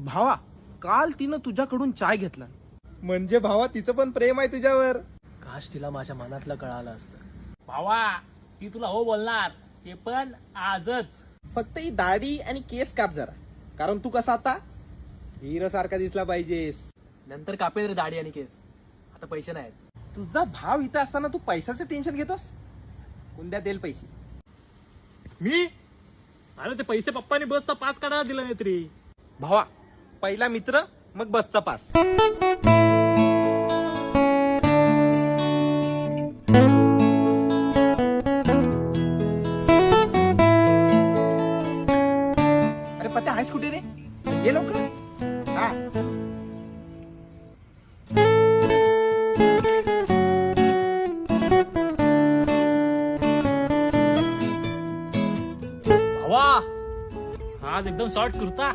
भावा, काल तिनं तुझ्याकडून चाय घेतला. म्हणजे भावा तिचं पण प्रेम आहे तुझ्यावर. काश तिला माझ्या मनातलं कळालं असतं. भावा, ती तुला हो बोलणार, ते पण आजच. फक्त ही दाढी आणि केस काप जरा, कारण तू कसा आता हिरो सारखा दिसला पाहिजेस. नंतर कापेल रे दाढी आणि केस. आता पैसे नाहीत. तुझा भाव इथं असताना तू पैशाचं टेन्शन घेतोस. कोणत्या देईल पैसे? मी अरे ते पैसे पप्पानी बसचा पास काढायला दिला नाही तरी. भावा, पहिला मित्र मग बसचा पास. अरे पत्या आहेस कुठे रे? ये लवकर. हा भावा, आज एकदम शॉर्ट कुर्ता